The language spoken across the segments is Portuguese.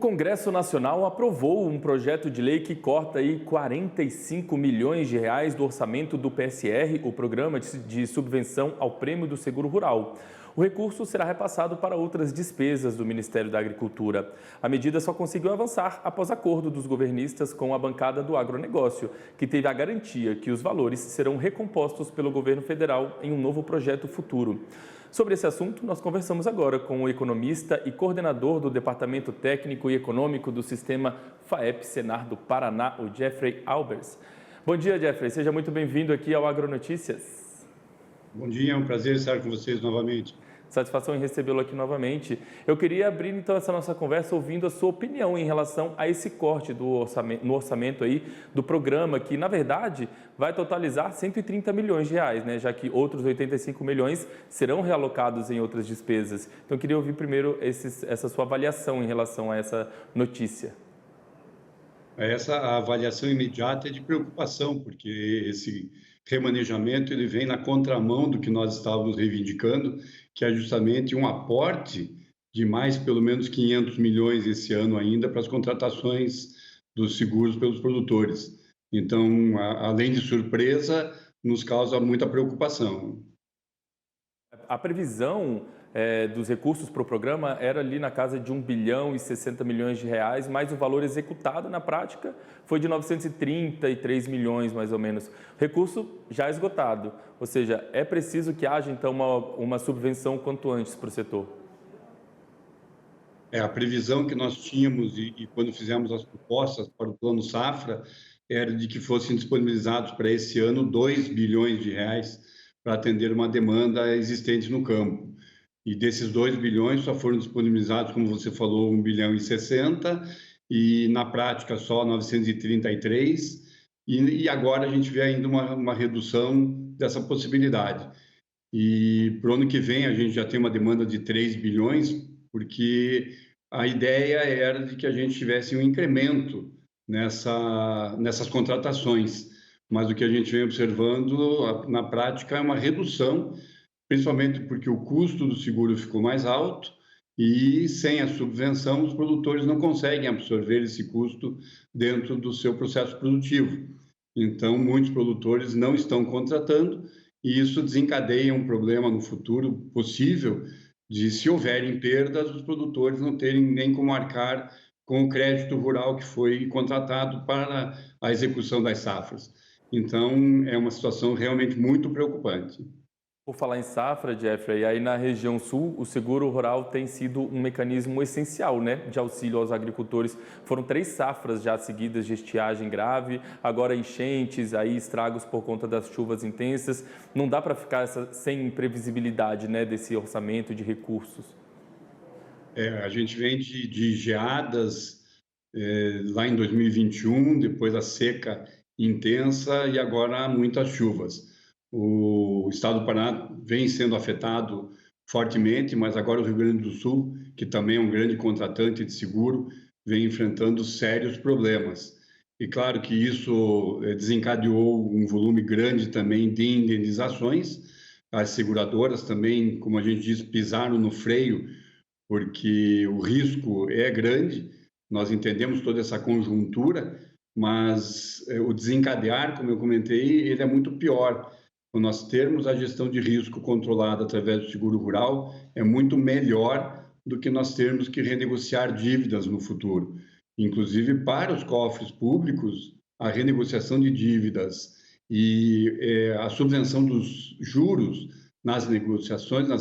O Congresso Nacional aprovou um projeto de lei que corta aí 45 milhões de reais do orçamento do PSR, o Programa de Subvenção ao Prêmio do Seguro Rural. O recurso será repassado para outras despesas do Ministério da Agricultura. A medida só conseguiu avançar após acordo dos governistas com a bancada do agronegócio, que teve a garantia que os valores serão recompostos pelo governo federal em um novo projeto futuro. Sobre esse assunto, nós conversamos agora com o economista e coordenador do Departamento Técnico e Econômico do Sistema FAEP-Senar do Paraná, o Jeffrey Albers. Bom dia, Jeffrey. Seja muito bem-vindo aqui ao Agronotícias. Bom dia, é um prazer estar com vocês novamente. Satisfação em recebê-lo aqui novamente. Eu queria abrir então essa nossa conversa ouvindo a sua opinião em relação a esse corte no orçamento aí do programa, que na verdade vai totalizar 130 milhões de reais, né? Já que outros 85 milhões serão realocados em outras despesas. Então eu queria ouvir primeiro essa sua avaliação em relação a essa notícia. Essa avaliação imediata é de preocupação, porque esse remanejamento ele vem na contramão do que nós estávamos reivindicando, que é justamente um aporte de mais pelo menos 500 milhões esse ano ainda para as contratações dos seguros pelos produtores. Então, além de surpresa, nos causa muita preocupação. A previsão dos recursos para o programa era ali na casa de 1 bilhão e 60 milhões de reais, mas o valor executado na prática foi de 933 milhões, mais ou menos. Recurso já esgotado, ou seja, é preciso que haja então uma subvenção quanto antes para o setor. A previsão que nós tínhamos e quando fizemos as propostas para o Plano Safra era de que fossem disponibilizados para esse ano 2 bilhões de reais para atender uma demanda existente no campo. E desses 2 bilhões só foram disponibilizados, como você falou, 1 bilhão e 60, e na prática só 933, e agora a gente vê ainda uma redução dessa possibilidade. E para o ano que vem a gente já tem uma demanda de 3 bilhões, porque a ideia era de que a gente tivesse um incremento nessas contratações, mas o que a gente vem observando na prática é uma redução, principalmente porque o custo do seguro ficou mais alto e sem a subvenção os produtores não conseguem absorver esse custo dentro do seu processo produtivo. Então, muitos produtores não estão contratando e isso desencadeia um problema no futuro possível de, se houverem perdas, os produtores não terem nem como arcar com o crédito rural que foi contratado para a execução das safras. Então, é uma situação realmente muito preocupante. Por falar em safra, Jeffrey, aí na região sul, o seguro rural tem sido um mecanismo essencial, né, de auxílio aos agricultores. Foram 3 safras já seguidas de estiagem grave, agora enchentes, aí estragos por conta das chuvas intensas. Não dá para ficar sem previsibilidade, né, desse orçamento de recursos. A gente vem de geadas lá em 2021, depois a seca intensa e agora muitas chuvas. O estado do Paraná vem sendo afetado fortemente, mas agora o Rio Grande do Sul, que também é um grande contratante de seguro, vem enfrentando sérios problemas. E claro que isso desencadeou um volume grande também de indenizações. As seguradoras também, como a gente diz, pisaram no freio, porque o risco é grande. Nós entendemos toda essa conjuntura, mas o desencadear, como eu comentei, ele é muito pior. Nós termos a gestão de risco controlada através do seguro rural é muito melhor do que nós termos que renegociar dívidas no futuro. Inclusive, para os cofres públicos, a renegociação de dívidas e a subvenção dos juros nas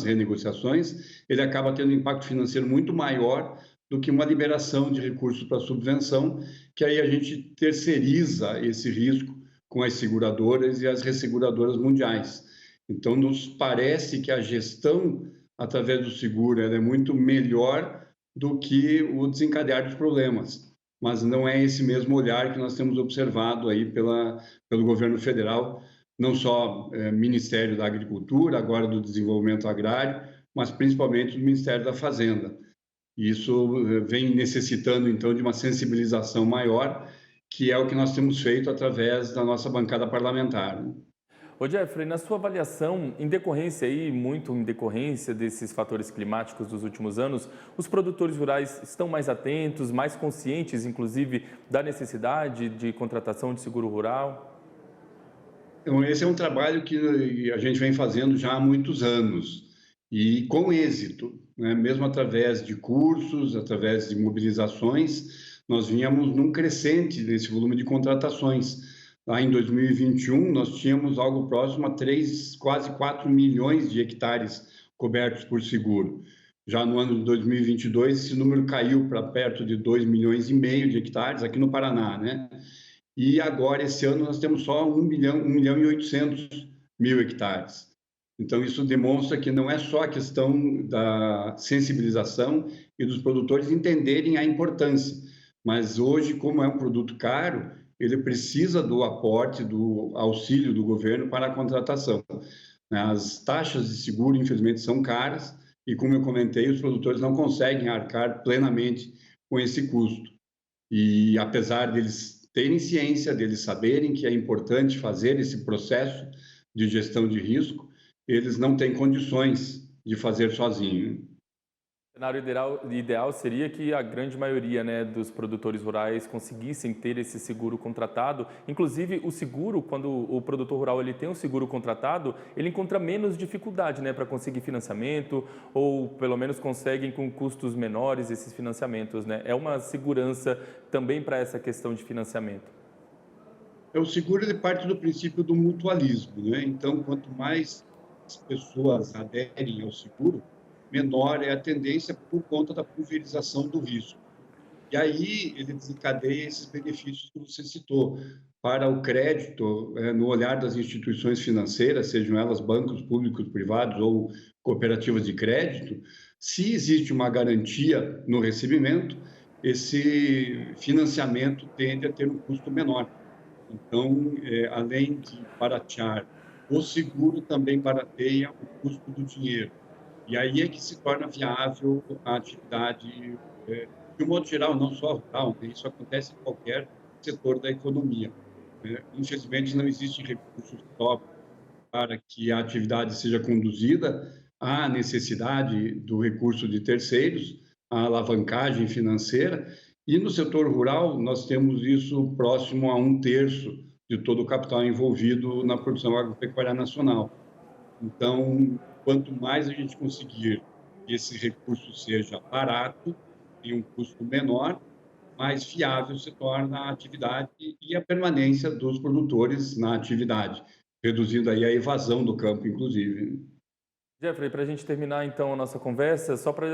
renegociações, ele acaba tendo um impacto financeiro muito maior do que uma liberação de recursos para subvenção, que aí a gente terceiriza esse risco com as seguradoras e as resseguradoras mundiais. Então, nos parece que a gestão através do seguro é muito melhor do que o desencadear dos problemas, mas não é esse mesmo olhar que nós temos observado aí pelo governo federal, não só Ministério da Agricultura, agora do Desenvolvimento Agrário, mas principalmente do Ministério da Fazenda. Isso vem necessitando, então, de uma sensibilização maior, que é o que nós temos feito através da nossa bancada parlamentar. Ô Jeffrey, na sua avaliação, muito em decorrência desses fatores climáticos dos últimos anos, os produtores rurais estão mais atentos, mais conscientes, inclusive, da necessidade de contratação de seguro rural? Então, esse é um trabalho que a gente vem fazendo já há muitos anos e com êxito, né? Mesmo através de cursos, através de mobilizações, nós vínhamos num crescente nesse volume de contratações. Lá em 2021, nós tínhamos algo próximo a 3, quase 4 milhões de hectares cobertos por seguro. Já no ano de 2022, esse número caiu para perto de 2 milhões e meio de hectares aqui no Paraná, né? E agora, esse ano, nós temos só 1 milhão e 800 mil hectares. Então, isso demonstra que não é só a questão da sensibilização e dos produtores entenderem a importância, mas hoje, como é um produto caro, ele precisa do aporte, do auxílio do governo para a contratação. As taxas de seguro, infelizmente, são caras e, como eu comentei, os produtores não conseguem arcar plenamente com esse custo. E, apesar deles terem ciência, deles saberem que é importante fazer esse processo de gestão de risco, eles não têm condições de fazer sozinho. O cenário ideal seria que a grande maioria, né, dos produtores rurais conseguissem ter esse seguro contratado. Inclusive, o seguro, quando o produtor rural ele tem um seguro contratado, ele encontra menos dificuldade, né, para conseguir financiamento ou pelo menos conseguem com custos menores esses financiamentos, né? É uma segurança também para essa questão de financiamento. O seguro ele parte do princípio do mutualismo, né? Então, quanto mais as pessoas aderem ao seguro, menor é a tendência por conta da pulverização do risco. E aí ele desencadeia esses benefícios que você citou. Para o crédito, no olhar das instituições financeiras, sejam elas bancos públicos, privados ou cooperativas de crédito, se existe uma garantia no recebimento, esse financiamento tende a ter um custo menor. Então, além de baratear o seguro, também barateia o custo do dinheiro. E aí é que se torna viável a atividade, de um modo geral, não só rural, né? Isso acontece em qualquer setor da economia, né? Infelizmente, não existem recursos próprios para que a atividade seja conduzida, há necessidade do recurso de terceiros, a alavancagem financeira, e no setor rural nós temos isso próximo a 1/3 de todo o capital envolvido na produção agropecuária nacional. Então, quanto mais a gente conseguir que esse recurso seja barato, tem um custo menor, mais viável se torna a atividade e a permanência dos produtores na atividade, reduzindo aí a evasão do campo, inclusive. Jeffrey, para a gente terminar então a nossa conversa, só para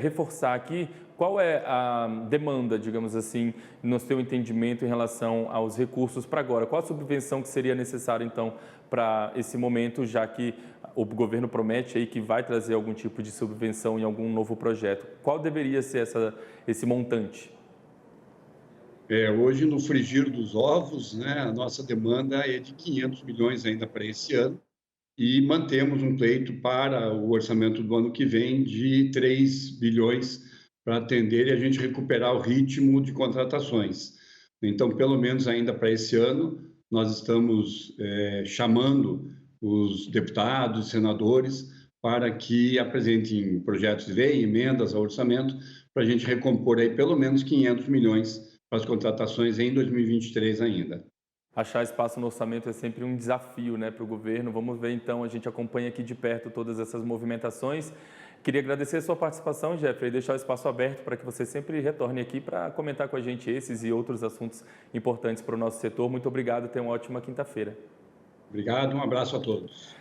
reforçar aqui, qual é a demanda, digamos assim, no seu entendimento em relação aos recursos para agora? Qual a subvenção que seria necessária então para esse momento, já que o governo promete aí que vai trazer algum tipo de subvenção em algum novo projeto? Qual deveria ser esse montante? Hoje, no frigir dos ovos, né, a nossa demanda é de 500 milhões ainda para esse ano, e mantemos um pleito para o orçamento do ano que vem de 3 bilhões para atender e a gente recuperar o ritmo de contratações. Então, pelo menos ainda para esse ano, nós estamos chamando os deputados, senadores, para que apresentem projetos de lei, emendas ao orçamento, para a gente recompor aí pelo menos 500 milhões para as contratações em 2023 ainda. Achar espaço no orçamento é sempre um desafio, né, para o governo. Vamos ver, então, a gente acompanha aqui de perto todas essas movimentações. Queria agradecer a sua participação, Jeffrey, e deixar o espaço aberto para que você sempre retorne aqui para comentar com a gente esses e outros assuntos importantes para o nosso setor. Muito obrigado, tenha uma ótima quinta-feira. Obrigado, um abraço a todos.